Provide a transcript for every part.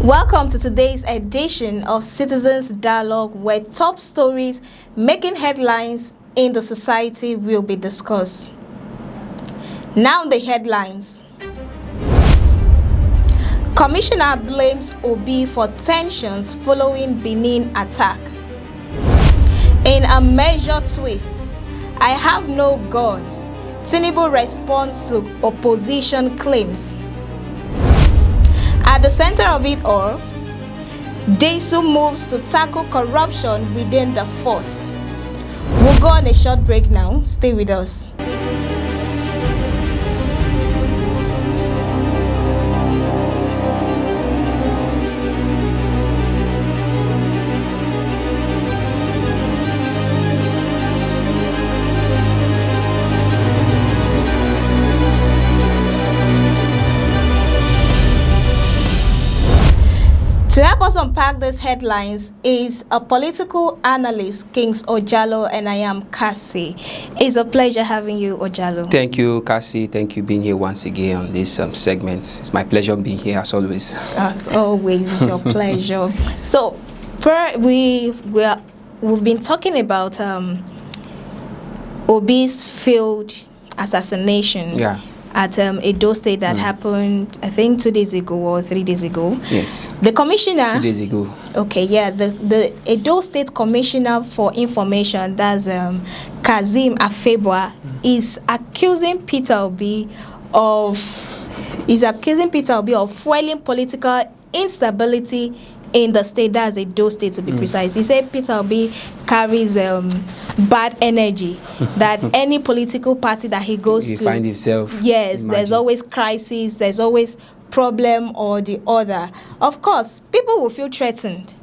Welcome to today's edition of Citizens Dialogue, where top stories making headlines in the society will be discussed. Now the headlines. Commissioner blames Obi for tensions following Benin attack. In a major twist, I have no gun. Tinubu responds to opposition claims. At the center of it all, Desu moves to tackle corruption within the force. We'll go on a short break now. Stay with us. To help us unpack these headlines is a political analyst, Kings Ojalo, and I am Cassie. It's a pleasure having you, Ojalo. Thank you, Cassie. Thank you being here once again on this segment. It's my pleasure being here as always. As always, it's your pleasure. So, we've been talking about Obi's failed assassination. Yeah. At Edo State that happened, I think 2 days ago or 3 days ago. Yes. The commissioner... 2 days ago. Okay, yeah. The Edo State Commissioner for Information, that's Kazim Afegbua, is accusing Peter Obi of fueling political instability in the state. That's Edo State, to be precise. He said Peter Obi carries bad energy, that any political party that he goes to, find himself. Yes, there's always crisis, there's always problem or the other. Of course, people will feel threatened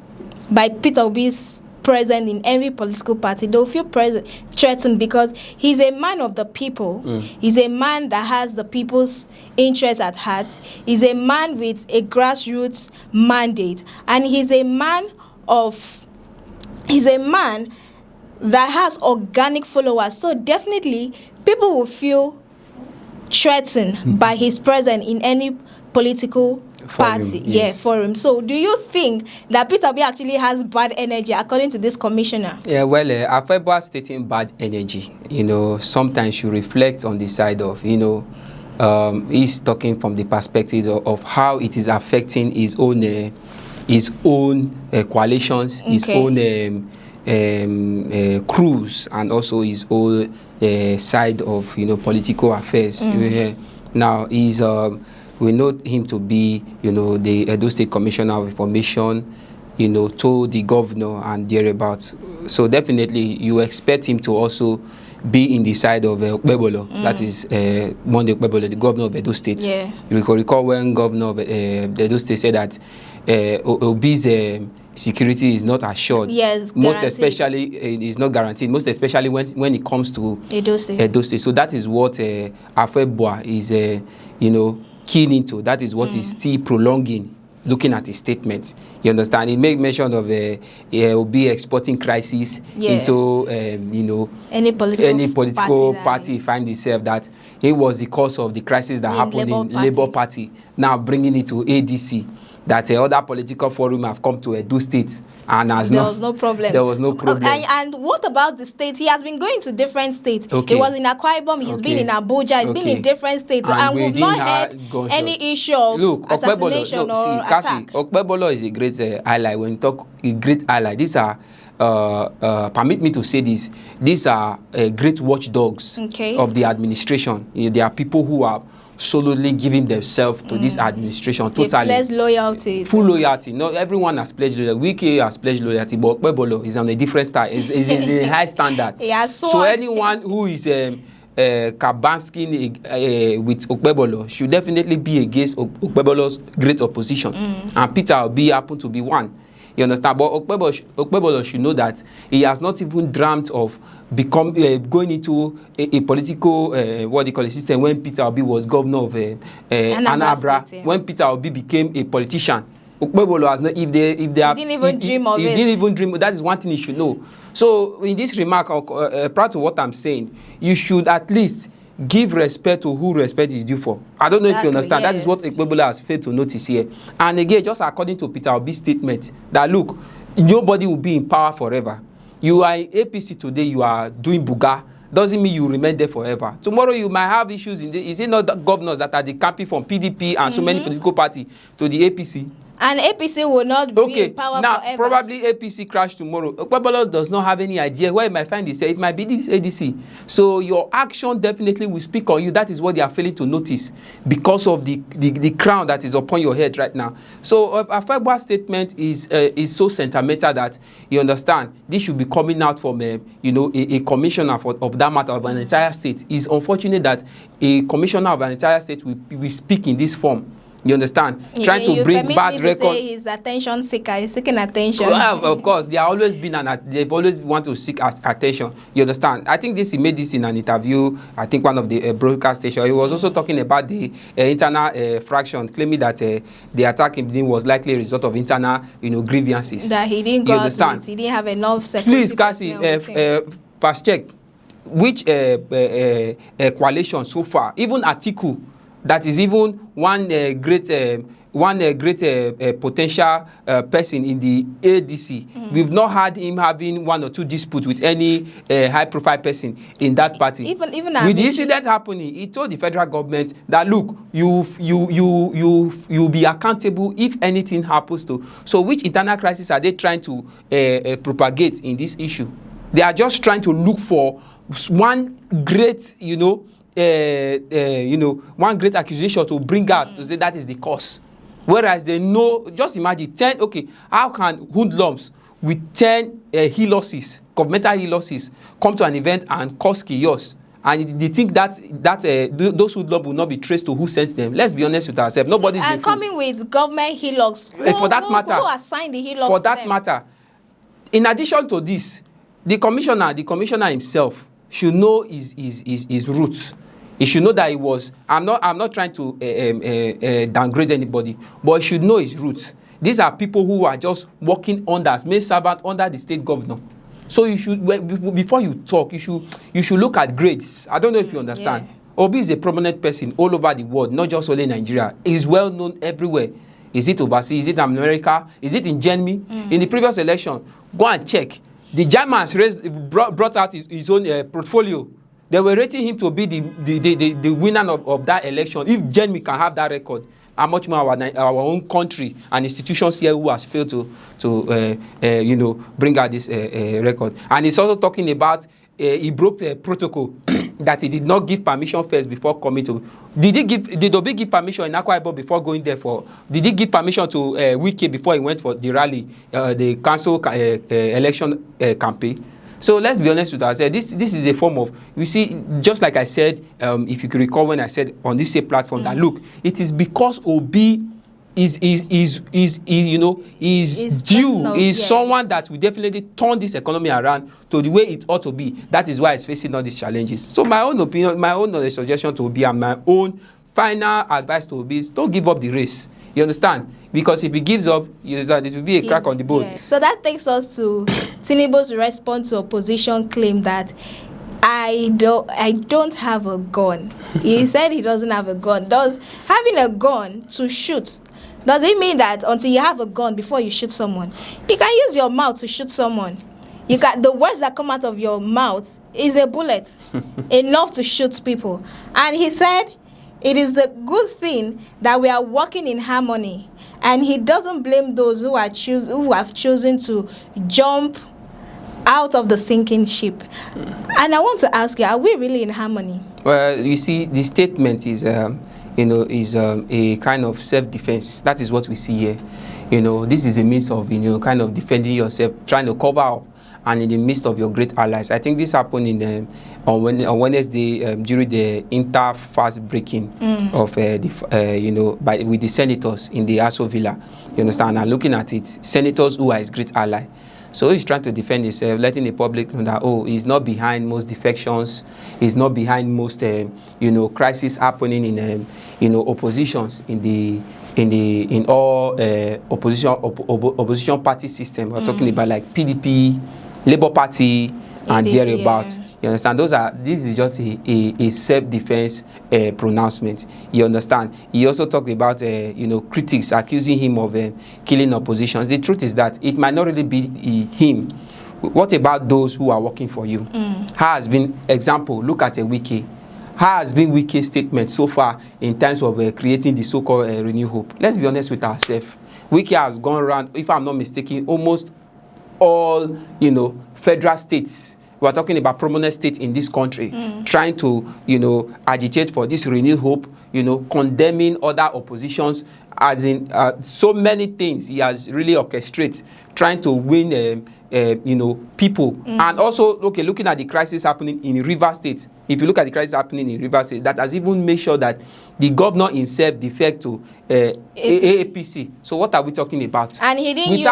by Peter Obi's presence in every political party. They'll feel threatened because he's a man of the people. He's a man that has the people's interests at heart. He's a man with a grassroots mandate, and he's a man that has organic followers. So definitely people will feel threatened by his presence in any political party. Yes. Forum. So do you think that Peter Obi actually has bad energy according to this commissioner? Yeah, well, Afegbua stating bad energy, sometimes you reflect on the side of, he's talking from the perspective of how it is affecting his own coalitions, his own crews, and also his own side of political affairs. Now we know him to be the Edo State Commissioner of Information, told the governor and thereabouts. So definitely you expect him to also be in the side of Okpebolo, that is Monday Okpebolo, the governor of Edo State. Yeah. You recall when governor of the Edo State said that Obi's security is not assured. Yes, most especially it is not guaranteed. Most especially when it comes to Edo State. So that is what Afegbua is, keen into. That is what is still prolonging. Looking at his statement, you understand. He made mention of Obi exporting crisis into any political party find itself that it was the cause of the crisis that happened in Labour Party. Now bringing it to ADC. That other political forum have come to Edo State and there was no problem. And what about the states? He has been going to different states. He was in Akwa Ibom, he's been in Abuja, he's been in different states, and we've not heard any issue of assassination or attack. Okpebolo is a great ally. When you talk a great ally, these are permit me to say this, these are great watchdogs of the administration. They are people who are solely giving themselves to this administration totally. Pledge loyalty. Full loyalty. Not everyone has pledged loyalty. Wiki has pledged loyalty, but Okpebolo is on a different style. Is a high standard. So anyone who is Kabanskin with Okpebolo should definitely be against Okpebolo's great opposition. And Peter Obi happened to be one. You understand? But Okpebolo should know that he has not even dreamt of going into a political system when Peter Obi was governor of Anambra. State, when Peter Obi became a politician, Okpebolo has not. He didn't even dream of it. He didn't even dream. That is one thing he should know. So in this remark, proud to what I'm saying, you should at least give respect to who respect is due for. I don't know if you understand. Yes. That is what Afegbua has failed to notice here. And again, just according to Peter Obi's statement, that look, nobody will be in power forever. You are in APC today, you are doing buga, doesn't mean you remain there forever. Tomorrow you might have issues in the, is it not the governors that are decamping from PDP and so many political parties to the APC? And APC will not be in power now, forever. probably APC crash tomorrow. Afegbua does not have any idea where he might find this. It might be this ADC. So your action definitely will speak on you. That is what they are failing to notice because of the crown that is upon your head right now. So Afegbua's statement is so sentimental that you understand this should be coming out from a commissioner of that matter of an entire state. It's unfortunate that a commissioner of an entire state will speak in this form. You understand? Trying to bring bad record. Say he's attention seeker. He's seeking attention. Well, of course, they've always want to seek attention. You understand? I think he made this in an interview. I think one of the broadcast stations. He was also talking about the internal fraction, claiming that the attack was likely a result of internal, grievances. That he didn't go out with it. He didn't have enough security. Please, Cassie, fast check which coalition so far, even Atiku. That is even one great potential person in the ADC. We've not had him having one or two disputes with any high-profile person in that party. Even with the incident happening, he told the federal government that look, you'll be accountable if anything happens to. So, which internal crisis are they trying to propagate in this issue? They are just trying to look for one great, one great accusation to bring out to say that is the cause. Whereas they know, just imagine 10, how can hoodlums with 10 governmental losses come to an event and cause chaos? And they think that those hoodlums will not be traced to who sent them. Let's be honest with ourselves. Nobody's and coming with government helocs. For that matter. Who assigned the helocs for that matter. In addition to this, the commissioner himself should know his roots. He should know that he was. I'm not trying to downgrade anybody, but he should know his roots. These are people who are just working under as main servant under the state governor. So you should, before you talk, you should look at grades. I don't know if you understand. Yeah. Obi is a prominent person all over the world, not just only in Nigeria. He's well known everywhere. Is it overseas? Is it in America? Is it in Germany? In the previous election, go and check. The Germans brought out his own portfolio. They were rating him to be the winner of that election. If Germany can have that record, how much more our own country and institutions here who has failed to bring out this record. And he's also talking about he broke the protocol that he did not give permission first before coming to. Did Obi give permission in Akwa Ibom before going there for? Did he give permission to Wike before he went for the rally, the council election campaign? So let's be honest with ourselves. This is a form of, you see, just like I said, if you could recall when I said on this same platform that look, it is because Obi is someone that will definitely turn this economy around to the way it ought to be. That is why it's facing all these challenges. So my own opinion, my own suggestion to Obi and my own final advice to Obi is don't give up the race. You understand? Because if he gives up, you understand, it will be a crack on the board. Yeah. So that takes us to Tinubu's response to opposition claim that I don't have a gun. He said he doesn't have a gun. Does having a gun to shoot, does it mean that until you have a gun before you shoot someone? You can use your mouth to shoot someone. You got the words that come out of your mouth is a bullet enough to shoot people. And he said it is a good thing that we are working in harmony, and he doesn't blame those who have chosen to jump out of the sinking ship. And I want to ask you, are we really in harmony? Well, you see, the statement is a kind of self-defense. That is what we see here. This is a means of kind of defending yourself, trying to cover up, and in the midst of your great allies. I think this happened on Wednesday during the inter-fast breaking of with the senators in the Aso Villa. You understand? And looking at it, senators who are his great ally. So he's trying to defend himself, letting the public know that he's not behind most defections, he's not behind most crises happening in oppositions in all opposition party system. We're talking about like PDP, Labour Party, and thereabout. You understand? This is just a self-defense pronouncement. You understand? He also talked about critics accusing him of killing oppositions. The truth is that it might not really be him. What about those who are working for you? How has been, example, look at a Wiki. How has been Wiki's statement so far in terms of creating the so-called Renew Hope? Let's be honest with ourselves. Wiki has gone around, if I'm not mistaken, almost all, federal states. We are talking about prominent states in this country, trying to, agitate for this renewed hope, condemning other oppositions, as in so many things he has really orchestrated, trying to win, people. And also, looking at the crisis happening in Rivers State. If you look at the crisis happening in Rivers State, that has even made sure that the governor himself defect to APC. So what are we talking about? And he didn't use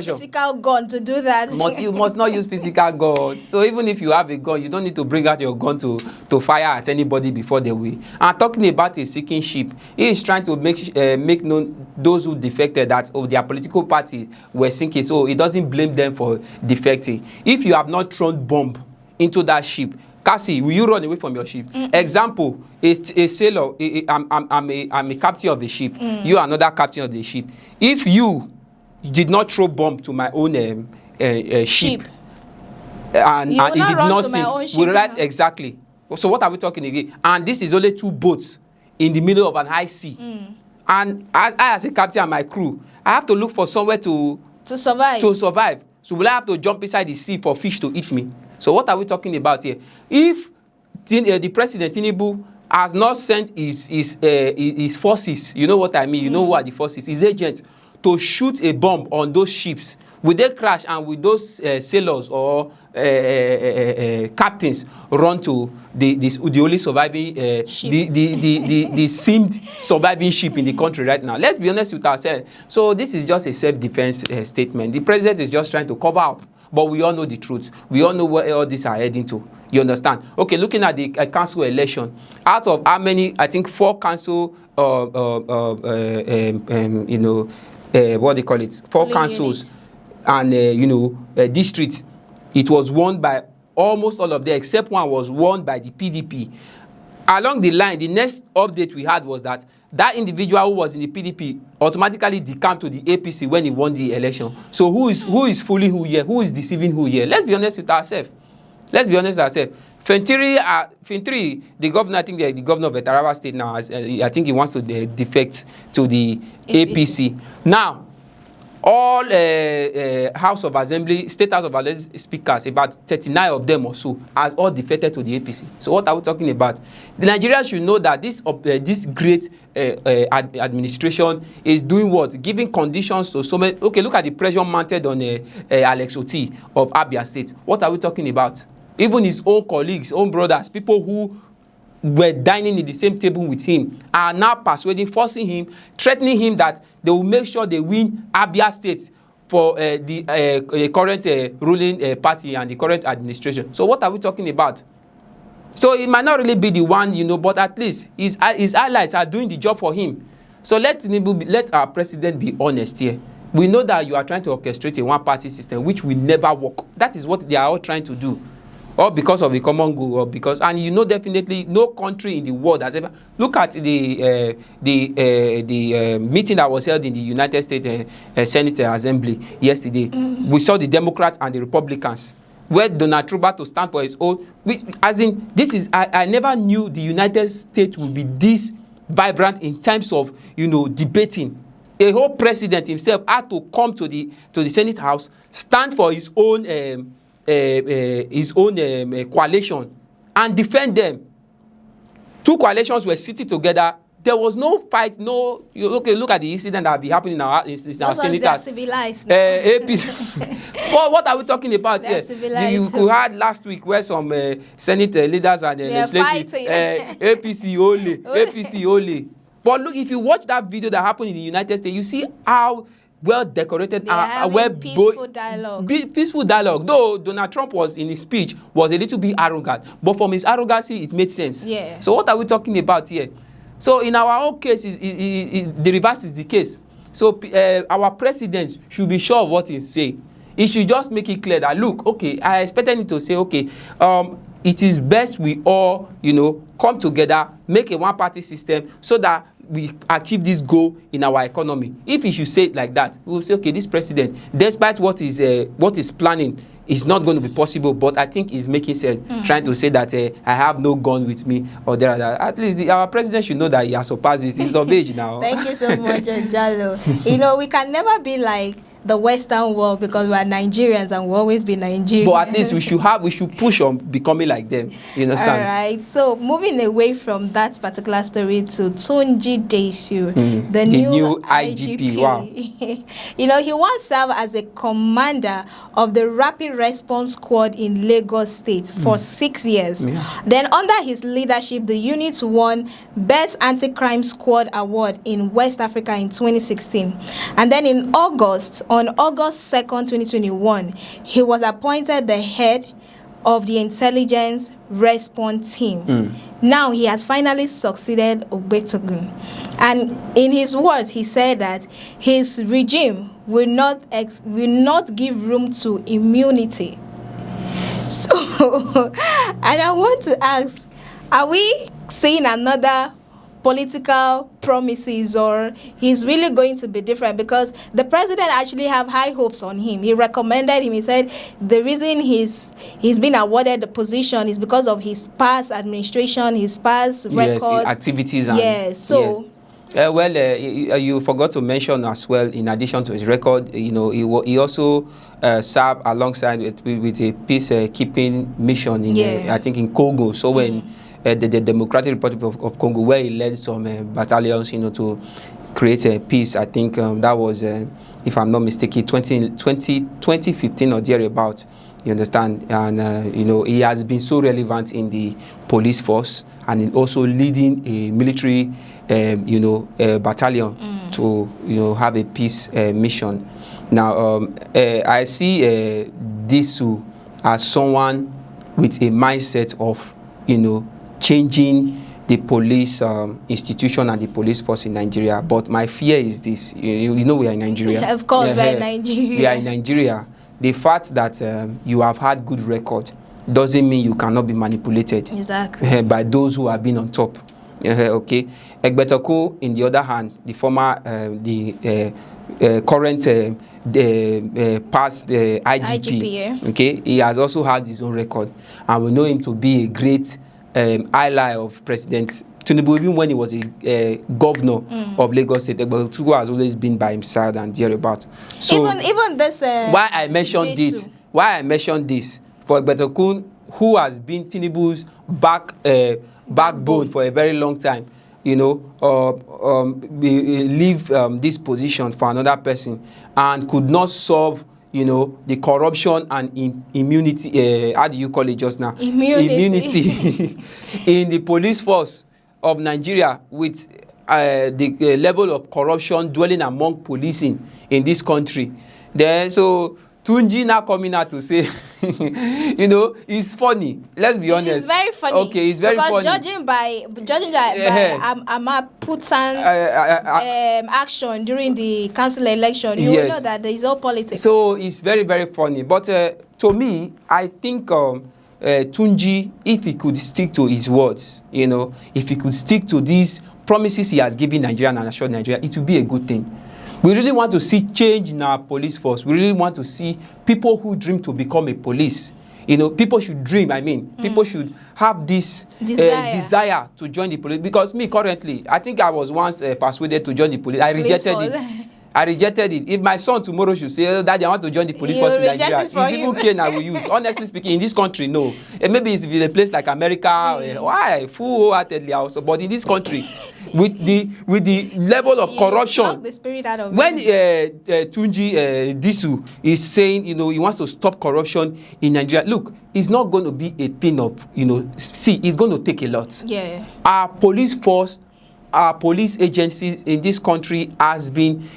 physical gun to do that. You must not use physical gun. So even if you have a gun, you don't need to bring out your gun to fire at anybody before they will. And talking about a sinking ship, he is trying to make known those who defected that their political party were sinking. So he doesn't blame them for defecting. If you have not thrown bomb into that ship, Cassie, will you run away from your ship? Example, a sailor, I'm a captain of the ship. You are another captain of the ship. If you did not throw bomb to my own ship, and it did not sink, exactly. So what are we talking again? And this is only 2 boats in the middle of an high sea. And I, as a captain and my crew, I have to look for somewhere to survive. So will I have to jump inside the sea for fish to eat me? So what are we talking about here? If the president Tinubu has not sent his forces, you know what I mean? You know what the forces? His agents to shoot a bomb on those ships. Will they crash and will those sailors or captains run to the only surviving the seemed surviving ship in the country right now? Let's be honest with ourselves. So this is just a self-defense statement. The president is just trying to cover up. But we all know the truth. We all know where all these are heading to. You understand? Okay, looking at the council election, out of how many? I think 4 council, what they call it, 4 councils and districts. It was won by almost all of them, except one was won by the PDP. Along the line, the next update we had was that individual who was in the PDP automatically decamped to the APC when he won the election. So who is fooling who here? Who is deceiving who here? Let's be honest with ourselves. Fintiri, the governor, I think the governor of Taraba State now, I think he wants to defect to the APC. Now, all House of Assembly, State House of Assembly speakers, about 39 of them or so, has all defected to the APC. So what are we talking about? The Nigerians should know that this great administration is doing what? Giving conditions to so many. Okay, look at the pressure mounted on Alex Oti of Abia State. What are we talking about? Even his own colleagues, own brothers, people who were dining in the same table with him are now persuading, forcing him, threatening him that they will make sure they win Abia State for the current ruling party and the current administration. So what are we talking about? So it might not really be the one, but at least his allies are doing the job for him. So let our president be honest here. We know that you are trying to orchestrate a one-party system which will never work. That is what they are all trying to do. Or because of the common goal, or because, and definitely no country in the world has ever. Look at the meeting that was held in the United States Senate Assembly yesterday. We saw the Democrats and the Republicans, where Donald Trump to stand for his own. I never knew the United States would be this vibrant in terms of debating. A whole president himself had to come to the Senate House, stand for his own. Coalition and defend them. 2 coalitions were sitting together. There was no fight. No, look at the incident that have been happening in our Senate. They are civilized. APC. Well, what are we talking about here? You had last week where some Senate leaders and legislators APC only. But look, if you watch that video that happened in the United States, you see how well decorated, peaceful dialogue. Peaceful dialogue. Though Donald Trump was in his speech was a little bit arrogant, but from his arrogancy it made sense. Yeah. So what are we talking about here? So in our own case, the reverse is the case. So our president should be sure of what he say. He should just make it clear that, look, okay, I expected him to say, okay, it is best we all, come together, make a one-party system so that we achieve this goal in our economy. If he should say it like that, we will say, okay, this president, despite what is planning, is not going to be possible, but I think he's making sense, trying to say that I have no gun with me or there. At least our president should know that he has surpassed this. He's of age now. Thank you so much, Jalo. We can never be like the Western world because we are Nigerians and we'll always be Nigerians. But at least we should push on becoming like them. You understand? All right. So moving away from that particular story to Tunji Desu, the new IGP. Wow. He once served as a commander of the Rapid Response Squad in Lagos State for 6 years. Yeah. Then under his leadership, the unit won Best Anti-Crime Squad Award in West Africa in 2016. And then on August 2nd, 2021, he was appointed the head of the intelligence response team. Now he has finally succeeded Ogbetogun. And in his words, he said that his regime will not give room to immunity. So, and I want to ask, are we seeing another political promises, or he's really going to be different? Because the president actually have high hopes on him. He recommended him. He said the reason he's been awarded the position is because of his past administration, his past records, activities. And, yes. So. Yes. You forgot to mention as well, in addition to his record, he also served alongside with a peacekeeping mission in I think in Congo. So when the Democratic Republic of Congo, where he led some battalions, to create a peace. I think that was, if I'm not mistaken, 2015 or thereabout. You understand? And, he has been so relevant in the police force and in also leading a military, battalion to, have a peace mission. Now, I see Disu as someone with a mindset of, changing the police institution and the police force in Nigeria. But my fear is this. We are in Nigeria. Yeah, of course, we're in Nigeria. We are in Nigeria. The fact that you have had good record doesn't mean you cannot be manipulated. Exactly. By those who have been on top. Okay. Egbetoku, in the other hand, the former, current, past IGP. Okay. He has also had his own record, and we know him to be a great ally of President Tinubu. Even when he was a governor of Lagos State, Egbetoku has always been by himself and thereabout. So even this. Why I mentioned this for Egbetoku, who has been Tinubu's backbone for a very long time, leave this position for another person and could not solve, the corruption and immunity. How do you call it just now? Immunity in the police force of Nigeria, with the level of corruption dwelling among policing in this country. Then so Tunji now coming out to say, it's funny. Let's be honest. It's very funny. Okay, it's very funny. Because judging by Ahmad Putan's action during the council election, you will know that there is all politics. So it's very, very funny. But to me, I think Tunji, if he could stick to his words, if he could stick to these promises he has given Nigeria and assured Nigeria, it would be a good thing. We really want to see change in our police force. We really want to see people who dream to become a police. People should dream. People should have this desire to join the police. Because me, currently, I think I was once persuaded to join the police. I rejected it. If my son tomorrow should say, Daddy, I want to join the police force in Nigeria, it's even cane I will use. Honestly speaking, in this country, no. Maybe it's in a place like America, why? Full-heartedly also. But in this country, with the level of corruption, the spirit out of when Tunji Disu is saying, he wants to stop corruption in Nigeria, look, it's not going to be a thing of, it's going to take a lot. Yeah. Our police force, our police agencies in this country has been,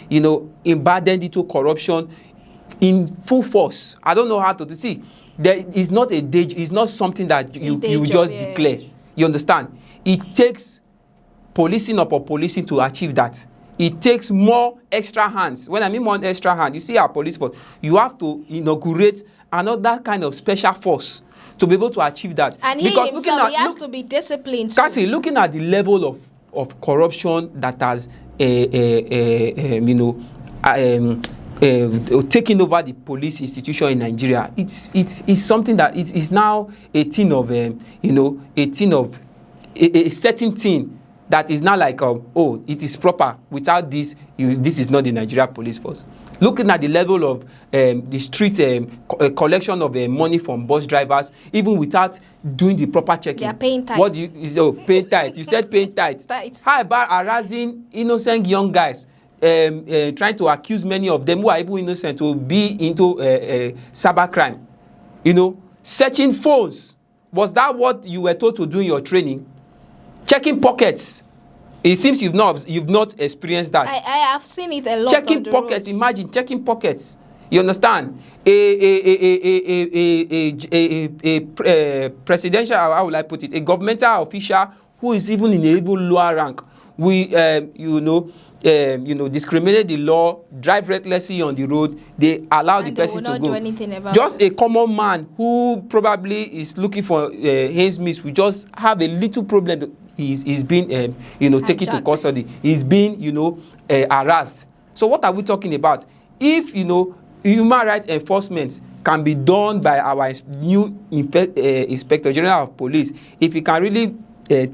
embedded into corruption in full force. I don't know how to see. There is not it's not something that you just declare. You understand? It takes policing upon policing to achieve that. it takes more extra hands. When I mean more extra hand, you see our police force, you have to inaugurate another kind of special force to be able to achieve that. And he himself, he has to be disciplined too. Cassie, looking at the level of corruption that has taking over the police institution in Nigeria, it's something that it is now a thing of a certain thing that is now like oh, it is proper. Without this, this is not the Nigeria police force. Looking at the level of the street collection of money from bus drivers, even without doing the proper checking. They are paying tithe. What do you paying tithe? You said paying tithe. How about harassing innocent young guys? Trying to accuse many of them who are even innocent to be into cybercrime. Searching phones. Was that what you were told to do in your training? Checking pockets. It seems you've not experienced that. I have seen it a lot. Checking pockets. Road. Imagine checking pockets. You understand? A presidential, how will I put it? A governmental official who is even in a even lower rank. We, discriminate the law, drive recklessly on the road. They allow the person to go. Just a common man who probably is looking for his miss will just have a little problem. He's been, taken to custody. He's been, harassed. So what are we talking about? If, human rights enforcement can be done by our new Inspector General of Police, if he can really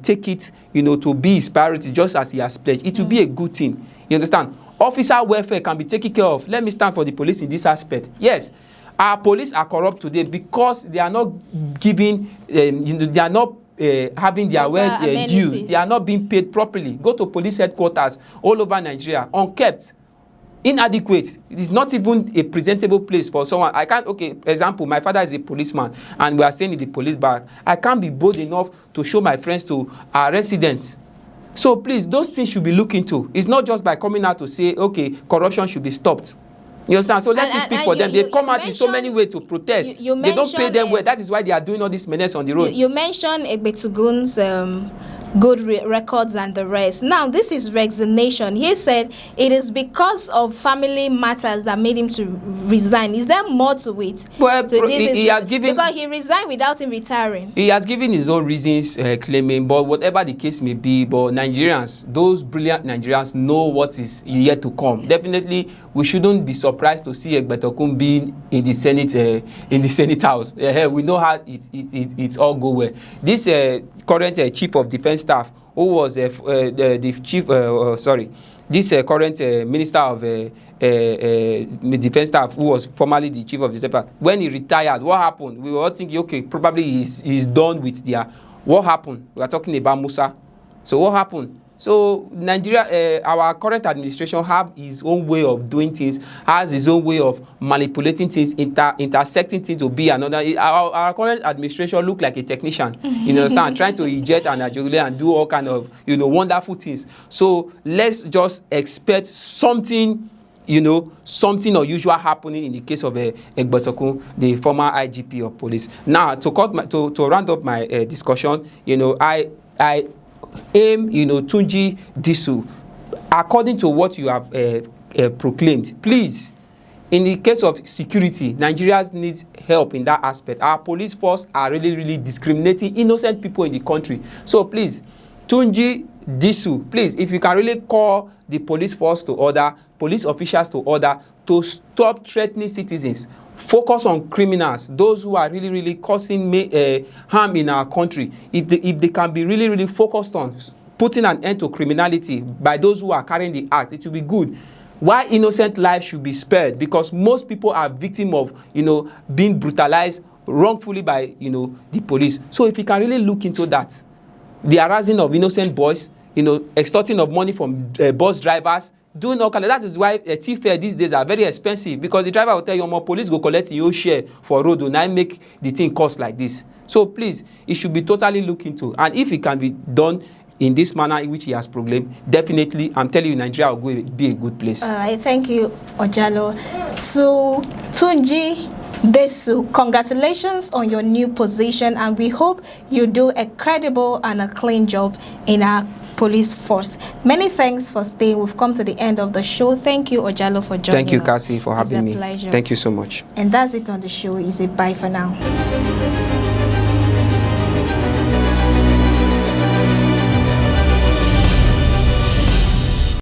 take it, to be his priority, just as he has pledged, it will be a good thing. You understand? Officer welfare can be taken care of. Let me stand for the police in this aspect. Yes, our police are corrupt today because they are not giving, they are not having their due. They are not being paid properly. Go to police headquarters all over Nigeria, unkept, inadequate. It is not even a presentable place for someone. I can't, example, my father is a policeman and we are staying in the police barrack. I can't be bold enough to show my friends to our residents. So please, those things should be looked into. It's not just by coming out to say, corruption should be stopped. You understand? So let's speak for them. They've come out in so many ways to protest. They don't pay them well. That is why they are doing all this menace on the road. You mentioned Egbetugun's good records and the rest. Now, this is resignation. He said it is because of family matters that made him to resign. Is there more to it? Well, he has given... Because he resigned without him retiring. He has given his own reasons claiming, but whatever the case may be, but Nigerians, those brilliant Nigerians know what is yet to come. Definitely, we shouldn't be surprised to see Egbetukun being in the Senate House. We know how it's all go well. This current chief of defense staff, who was the chief, this current minister of defense staff, who was formerly the chief of defense staff, when he retired, what happened? We were all thinking, probably he's done with their. What happened? We are talking about Musa. So what happened? So Nigeria, our current administration have his own way of doing things, has his own way of manipulating things, intersecting things to be another. Our current administration look like a technician, you understand, trying to eject and adjugulate and do all kind of, wonderful things. So let's just expect something, something unusual happening in the case of Egbetukun, the former IGP of police. Now, to round up my discussion, I aim, Tunji Disu, according to what you have proclaimed, please, in the case of security, Nigerians need help in that aspect. Our police force are really, really discriminating innocent people in the country. So please, Tunji Disu, please, if you can really call the police force to order, police officials to order, to stop threatening citizens. Focus on criminals, those who are really, really causing harm in our country. If they can be really, really focused on putting an end to criminality by those who are carrying the act, it will be good. Why innocent lives should be spared? Because most people are victims of, being brutalized wrongfully by, the police. So if you can really look into that, the harassing of innocent boys, extorting of money from bus drivers, doing all kind of that is why thief fare these days are very expensive, because the driver will tell you more police go collect your share for road and I make the thing cost like this. So please, it should be totally looked into, and if it can be done in this manner in which he has proclaimed, definitely I'm telling you Nigeria will be a good place. All right, thank you, Ojalo. To Tunji Disu, congratulations on your new position, and we hope you do a credible and a clean job in our police force. Many thanks for staying. We've come to the end of the show. Thank you, Ojalo, for joining us. Thank you, Cassie, for having me. It's a pleasure. Thank you so much. And that's it on the show. Is a bye for now.